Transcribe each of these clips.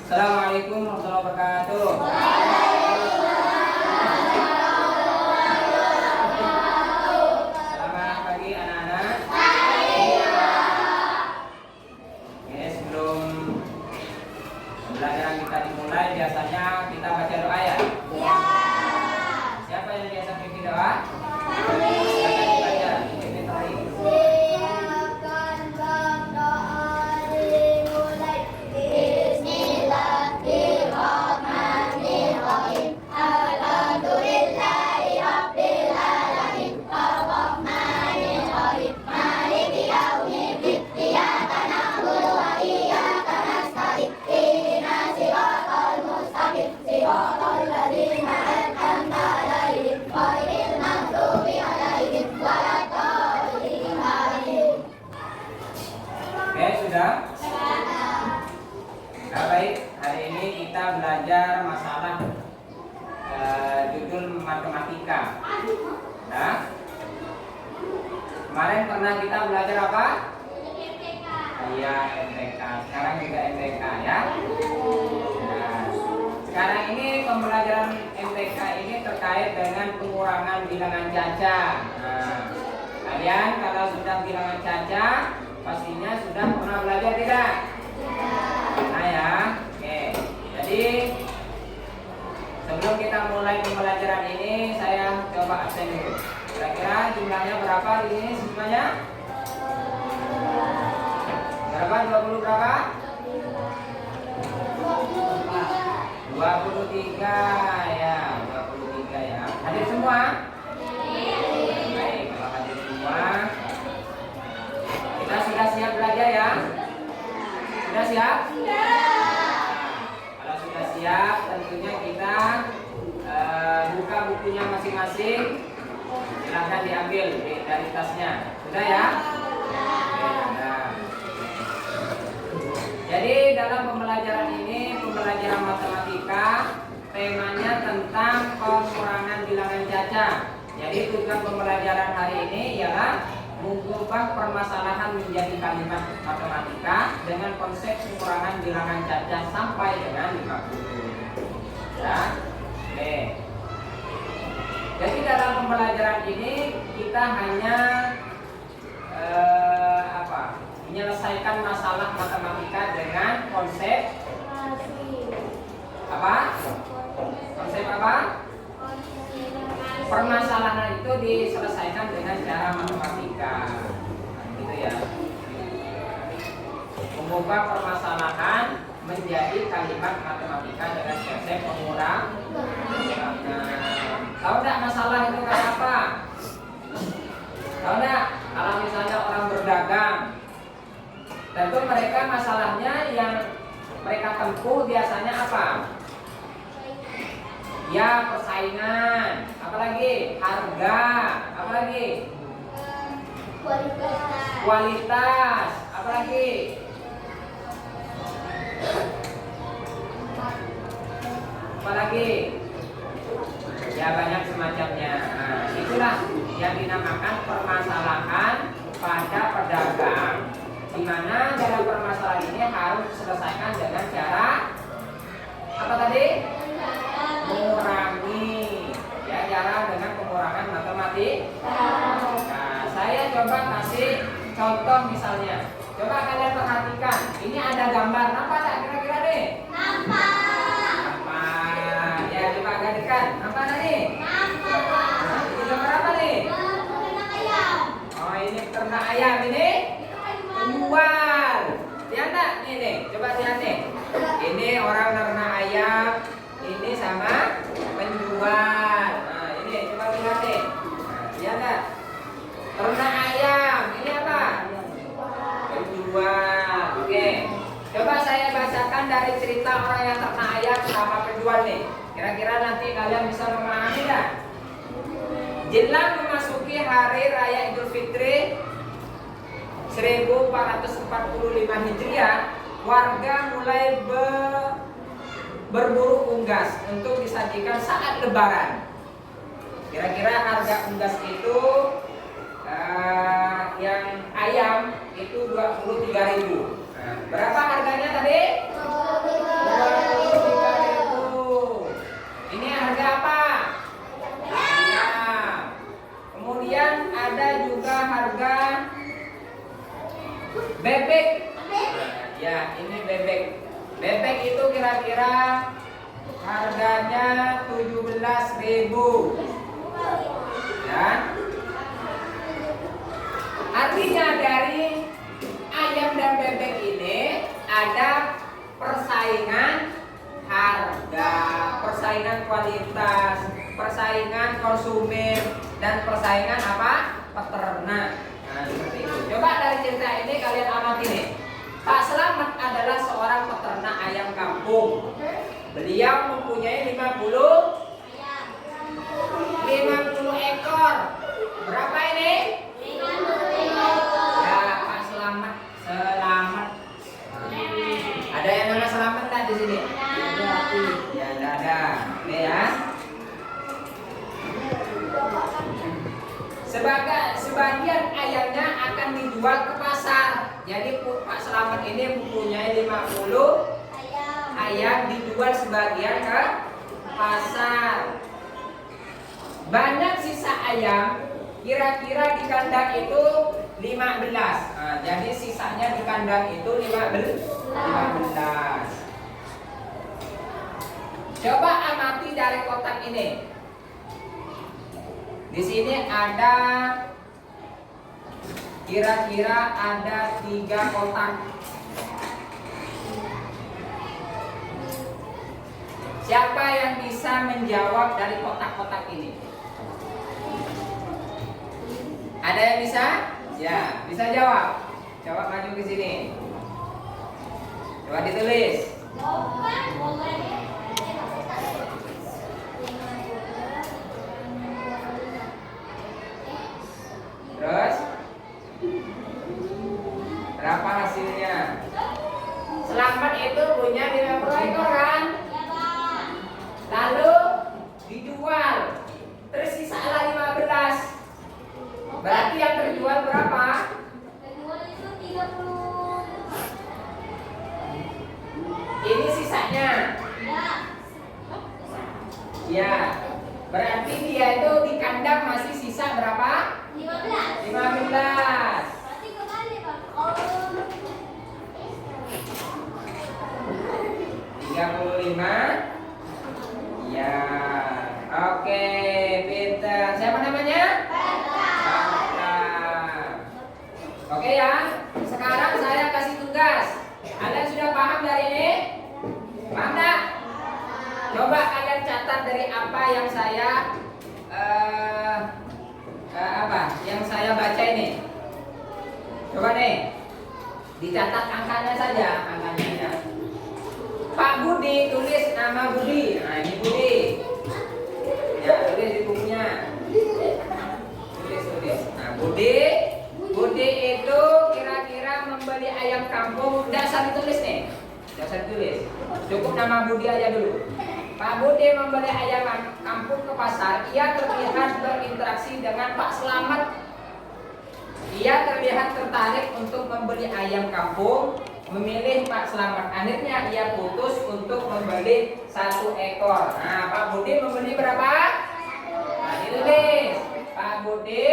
Assalamualaikum warahmatullahi wabarakatuh. Selamat pagi anak-anak. Oke, sebelum pembelajaran kita dimulai, biasanya kita baca doa ya. Siapa yang biasa bikin doa? Silakan dibaca. Ini tadi. Silakan berdoa dimulai. Bismillahirrahmanirrahim. Alhamdulillahi rabbil alamin. Arrahmanirrahim. Maliki yaumiddin. Iyyaka na'budu wa iyyaka nasta'in. Ihdinas siratal mustaqim. Siratal ladzina an'amta 'alaihim ghairil maghdubi 'alaihim waladdallin. Amin. Oke, sudah? Nah, baik, hari ini kita belajar masalah judul matematika. Nah, kemarin pernah kita belajar apa? Iya, MTK. Sekarang juga MTK ya. Nah, sekarang ini pembelajaran MTK ini terkait dengan pengurangan bilangan caca. Nah, kalian kalau sudah bilangan caca, pastinya sudah pernah belajar tidak? Nah ya, oke. Jadi sebelum kita mulai pembelajaran ini, saya coba absen dulu. Kira-kira jumlahnya berapa di sini semuanya? Berapa? 20 berapa? 23 ya, 23 ya. Hadir semua? Baik, kalau hadir semua, kita sudah siap belajar ya? Sudah siap? Kalau sudah siap, tentunya kita buka bukunya masing-masing. Silahkan diambil dari tasnya. Sudah ya? Oke, sudah. Jadi dalam pembelajaran ini, pembelajaran matematika, temanya tentang pengurangan bilangan caca. Jadi tujuan pembelajaran hari ini ialah mengubah permasalahan menjadi kalimat matematika dengan konsep pengurangan bilangan caca sampai dengan 50. Ya. Oke. Jadi dalam pembelajaran ini kita hanya menyelesaikan masalah matematika dengan konsep apa? Konsep apa? Permasalahan itu diselesaikan dengan cara matematika, gitu ya. Mengubah permasalahan menjadi kalimat matematika dengan konsep pengurangan. Tahu nggak masalah itu kayak apa? Tahu nggak? Kalau misalnya orang berdagang, tentu mereka masalahnya yang mereka tempuh biasanya apa? Ya, persaingan, apalagi harga, apalagi kualitas, apalagi ya banyak semacamnya. Nah, itulah yang dinamakan permasalahan pada pedagang, di mana dalam permasalahan ini harus diselesaikan dengan cara apa tadi? Mengurangi, ya, cara dengan pengurangan matematika. Nah, saya coba kasih contoh misalnya. Coba kalian perhatikan, ini ada gambar, nampak tak kira-kira nih? Nampak. Ya, coba agak dekat. Nampak tak nih? Ini gambar apa nih? Oh, ini ternak ayam ini? Penjual. Lihat tak? Nih, coba lihat nih. Ini orang ternak ayam. Ini sama penjual. Nah, ini coba lihat nih. Nah, lihat tak? Ternak ayam. Ini apa? Penjual. Oke. Coba saya bacakan dari cerita orang yang ternak ayam sama penjual nih. Kira-kira nanti kalian bisa memahami tak? Jelang memasuki hari raya Idul Fitri 1445 Hijriah, warga mulai berburu unggas untuk disajikan saat Lebaran. Kira-kira harga unggas itu yang ayam itu 23.000. Berapa harganya tadi? 23.000. bebek itu kira-kira harganya 17.000. Ya. Artinya dari ayam dan bebek ini ada persaingan harga, persaingan kualitas, persaingan konsumen, dan persaingan apa? Peternak. Nah, seperti itu. Coba dari cerita ini kalian amati nih. Pak Slamet adalah seorang peternak ayam kampung. Beliau mempunyai 50 ekor. Berapa ini? 50 ekor. Ya, Pak Selamat. Ada yang nama Selamat nggak di sini? Ya, ada. Oke ya. Sebagian ayamnya akan dijual ke pasar. Jadi Pak Selamat ini mempunyai 50 ayam, dijual sebagian ke pasar. Banyak sisa ayam, kira-kira di kandang itu 15. Nah, jadi sisanya di kandang itu 15. Coba amati dari kotak ini. Di sini ada kira-kira ada 3 kotak. Siapa yang bisa menjawab dari kotak-kotak ini? Ada yang bisa? Ya, bisa jawab. Coba maju ke sini. Coba ditulis. Terus berapa hasilnya? Selamat itu punya 50 ekor kan? Lalu dijual, terus sisa 15. Berarti yang terjual berapa? Terjual itu 30. Ini sisanya. Ya. Berarti dia itu di kandang masih sisa berapa? 15. 15. Berarti kembali, Pak. 35. Ya. Oke, pintar. Siapa namanya? Oke ya. Sekarang saya kasih tugas. Kalian sudah paham dari ini? Paham enggak? Coba kalian catat dari apa yang saya baca ini. Coba nih. Dicatat angkanya saja, angkanya ya. Pak Budi, tulis nama Budi. Nah, ini Budi. Ya, tulis di bukunya. Tulis. Nah, Budi itu kira-kira membeli ayam kampung. Tidak usah ditulis nih. Tidak usah ditulis. Cukup nama Budi aja dulu. Pak Budi membeli ayam kampung ke pasar. Ia terlihat berinteraksi dengan Pak Selamat. Ia terlihat tertarik untuk membeli ayam kampung, memilih Pak Selamat. Akhirnya ia putus untuk membeli 1 ekor. Nah, Pak Budi membeli berapa? Nah, ditulis. Pak Budi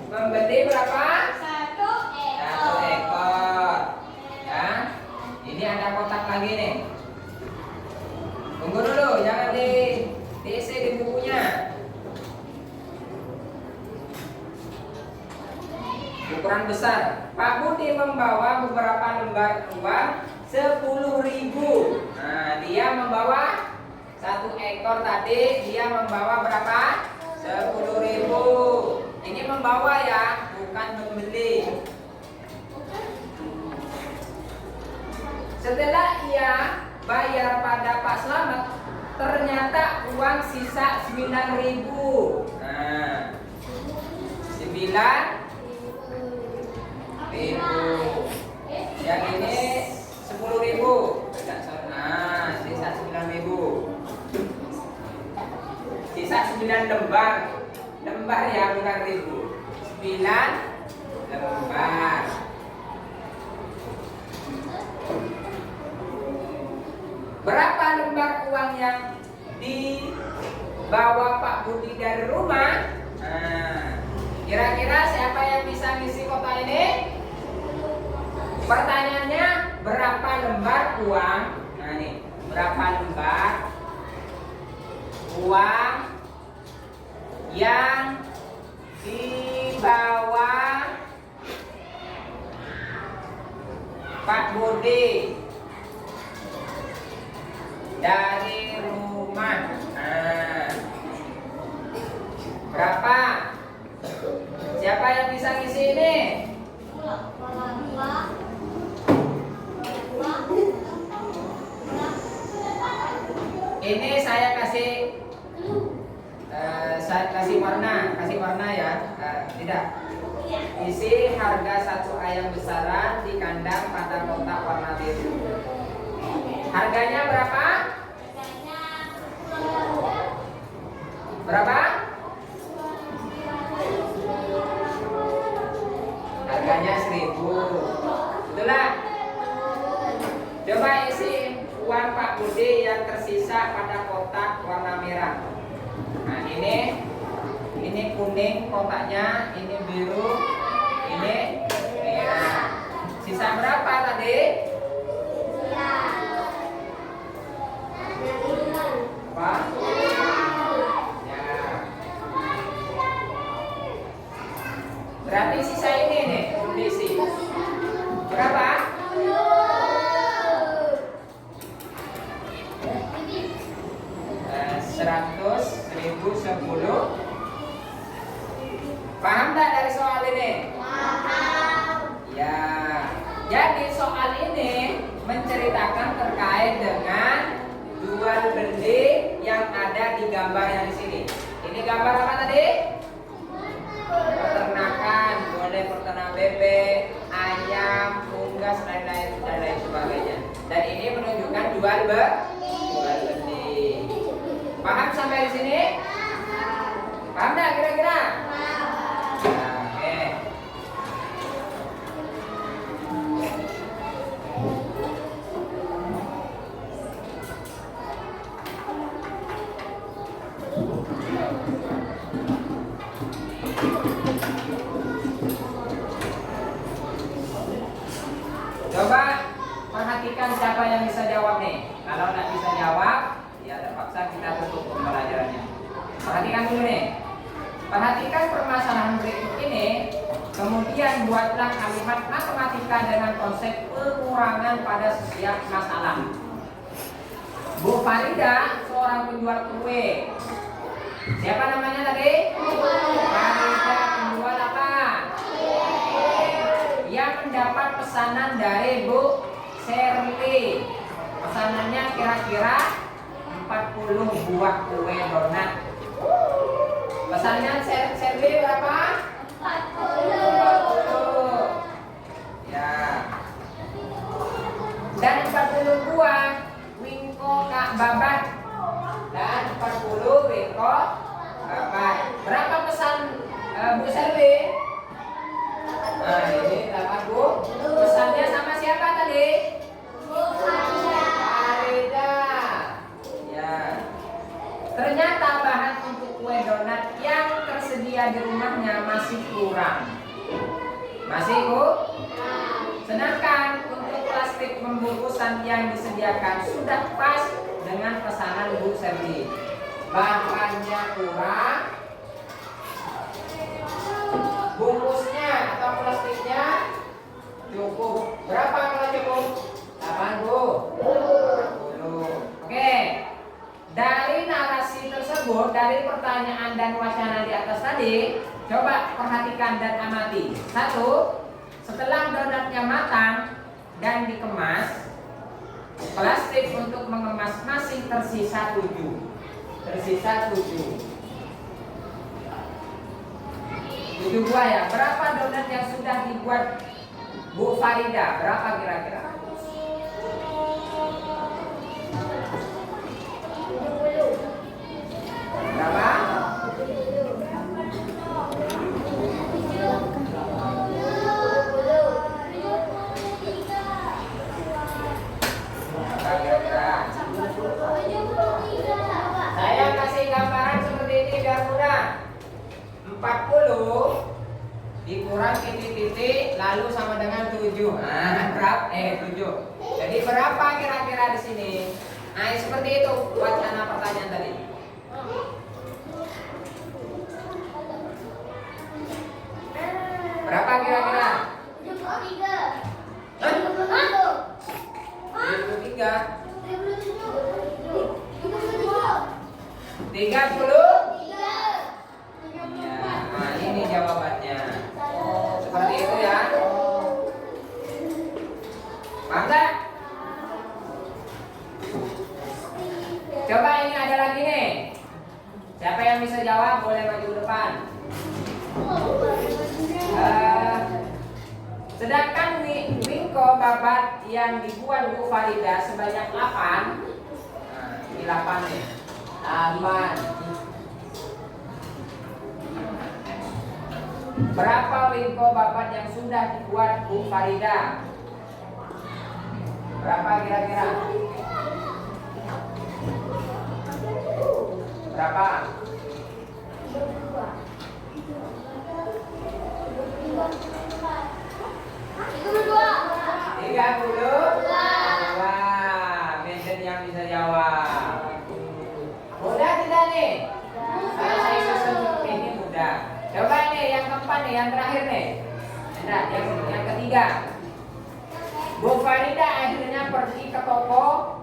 membeli berapa? 1 ekor. Ya. Ini ada kotak lagi nih. Tunggu dulu, jangan diisi di bukunya. Ukuran besar. Pak Budi membawa beberapa lembar uang 10.000. Nah, dia membawa 1 ekor tadi. Dia membawa berapa? 10.000. Ini membawa ya, bukan membeli. Setelah ia bayar pada Pak Selamat, ternyata uang sisa 9.000. Nah, 9.000. Yang ini 10.000. Nah, sisa 9.000. Sisa 9 lembar. Lembar ya, bukan ribu. 9 lembar. Berapa lembar uang yang dibawa Pak Budi dari rumah? Nah, kira-kira siapa yang bisa ngisi kotak ini? Pertanyaannya, berapa lembar uang? Nah nih, berapa lembar uang yang dibawa Pak Budi dari rumah? Nah, berapa? Siapa yang bisa ngisi ini? Ini saya kasih warna ya. Tidak. Isi harga satu ayam besaran di kandang pada kotak warna biru. Harganya berapa? Berapa? Harganya 1.000. Itulah. Coba isi uang Pak Budi yang tersisa pada kotak warna merah. Nah ini kuning kotaknya, ini biru, ini merah. Sisa berapa tadi? Apa? Ya. Berarti sisa ini nih, diisi. Berapa? 100, 1000, 10. Paham tak dari soal ini? Paham. Ya. Jadi soal ini menceritakan terkait dengan jual beli yang ada di gambar yang di sini. Ini gambar apa tadi? Peternakan, boleh peternak bebek, ayam, unggas, dan lain sebagainya. Dan ini menunjukkan jual beli. Paham sampai di sini? Paham nggak kira-kira? Nah, oke. Coba perhatikan siapa yang bisa jawab nih. Kalau nggak bisa jawab, ya terpaksa kita tutup pembelajarannya. Perhatikan dulu nih. Perhatikan permasalahan berikut ini. Kemudian buatlah kalimat matematika dengan konsep pengurangan pada setiap masalah. Bu Farida seorang penjual kue. Siapa namanya tadi? Farida penjual apa? Yang mendapat pesanan dari Bu Sherly. Pesanannya kira-kira 40 buah kue donat. Pesannya Sherly berapa? 40. Ya. Dan 40 buah wingko Kak Babat. Dan 40 wingko Babat. Berapa pesan Bu Sherly? Nah, ini 80. Pesannya sama siapa tadi? Bu Farida. Ya. Ternyata bahan untuk kue donat yang tersedia di rumahnya masih kurang. Masih sedangkan untuk plastik pembungkusan yang disediakan sudah pas dengan pesanan Bu Sherly. Bahannya kurang, bungkusnya atau plastiknya cukup. Berapa kalau cukup? 80. Oke. Dari narasi tersebut, dari pertanyaan dan wacana di atas tadi, coba perhatikan dan amati. 1. Setelah donatnya matang dan dikemas, plastik untuk mengemas masih tersisa 7. Tersisa 7 buah ya. Berapa donat yang sudah dibuat Bu Farida? Berapa kira-kira? Berapa? Saya kasih gambaran seperti ini biar mudah. 40 dikurang titik-titik lalu sama dengan 7. Nah, berapa? 7. Jadi berapa kira-kira di sini? Nah, seperti itu wacana pertanyaan tadi. Berapa kira-kira? 73. Hah? 33? 30? Ya, nah ini jawabannya. Seperti itu ya. Paham nggak? Coba ini ada lagi nih. Siapa yang bisa jawab boleh maju ke depan. Sedangkan wingko babat yang dibuat Bu Farida sebanyak 8. Nah, ini 8 nih. 8. Berapa wingko babat yang sudah dibuat Bu Farida? Berapa kira-kira? Berapa? 30? Wah, Vincent yang bisa jawab. Mudah tidak nih? Saya susun ini mudah. Coba nih yang keempat nih, yang terakhir nih. Nah, yang ketiga. Bu Farida akhirnya pergi ke toko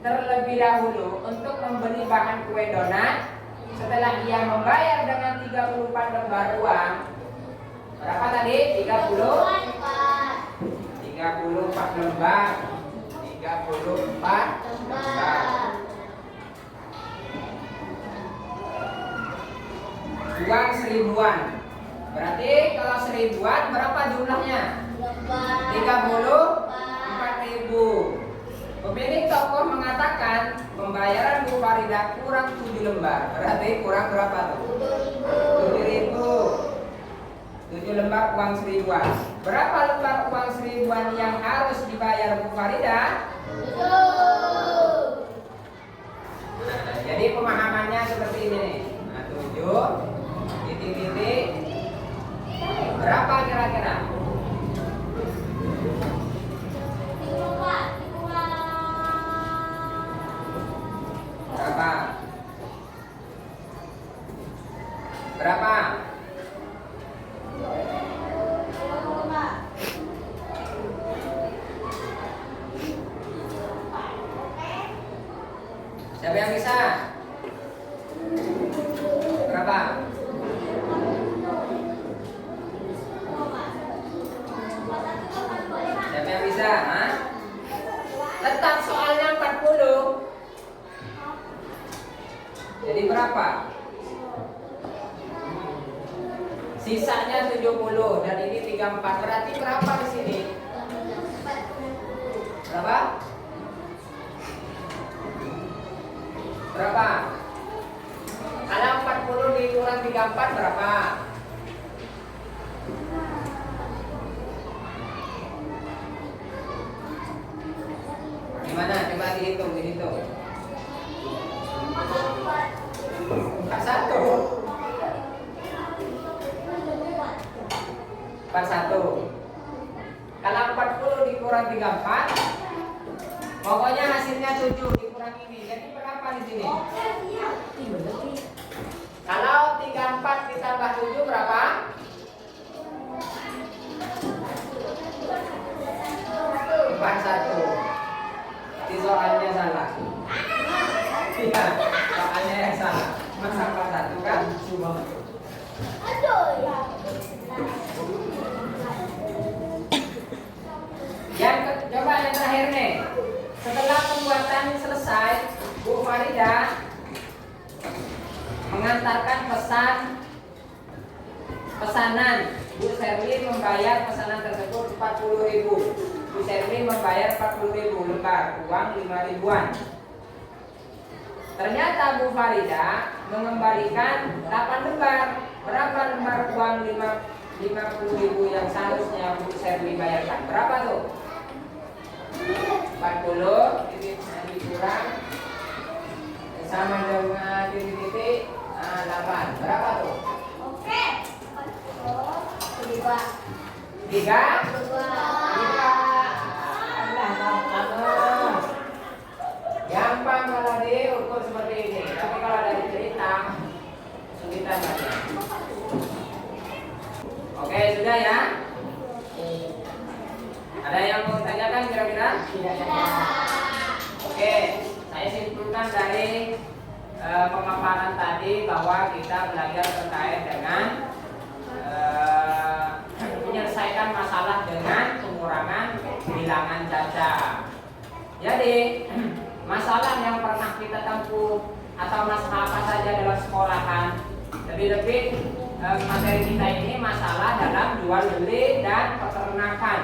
terlebih dahulu untuk membeli bahan kue donat. Setelah ia membayar dengan 34 lembar uang. Berapa tadi? 34 lembar. 34 lembar. Uang seribuan. Berarti kalau seribuan berapa jumlahnya? 34.000. Pemilik toko mengatakan pembayaran Bu Farida kurang 7 lembar. Berarti kurang berapa tuh? 7.000. 7 lembar uang seribuan. Berapa lembar uang seribuan yang harus dibayar Bu Farida? Nah, jadi pemahamannya seperti ini nih. Nah, 7 titik-titik. Berapa kira-kira? Berapa? Berapa? Siapa yang bisa? Berapa? Siapa yang bisa? Hah? Letak soalnya 40. Jadi berapa? Sisanya 70 dan ini 34. Berarti berapa di sini? Berapa? Berapa? Kalau 40 dikurang 34 berapa? Gimana? Coba dihitung. 41. Kalau 40 dikurang 34, pokoknya hasilnya 7 dikurang ini. Jadi berapa di sini? Kalau 34 ditambah 7 berapa? 41. Di soalnya salah. Iya, soalnya yang salah. Masa 41 kan? Coba yang terakhir nih. Setelah pembuatan selesai, Bu Farida mengantarkan pesanan. Bu Sherly membayar pesanan tersebut 40.000. Bu Sherly membayar 40.000 lembar uang 5 ribuan. Ternyata Bu Farida mengembalikan 8 lembar. Berapa lembar uang 50.000 yang seharusnya Bu Sherly bayarkan? Berapa tuh? 40 dikurang sama dengan titik 8. Berapa tuh? Oke. 3. 3. Gampang kalau diukur seperti ini. Tapi kalau dari cerita kesulitan saja. Oke, sudah ya. Ada yang mau tanyakan kira-kira? Oke, saya simpulkan dari pemaparan tadi bahwa kita belajar terkait dengan menyelesaikan masalah dengan pengurangan bilangan caca. Jadi masalah yang pernah kita tempuh atau masalah apa saja dalam sekolahan, lebih-lebih materi kita ini masalah dalam jual beli dan peternakan.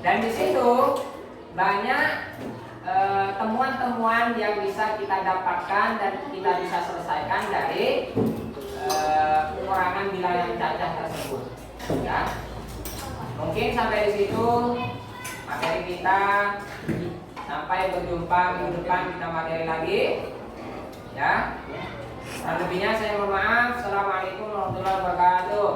Dan di situ banyak temuan-temuan yang bisa kita dapatkan dan kita bisa selesaikan dari pengurangan bilangan cacah tersebut. Ya, mungkin sampai di situ materi kita. Sampai berjumpa minggu depan kita materi lagi. Ya. Kurang lebihnya saya mohon maaf. Assalamualaikum warahmatullahi wabarakatuh.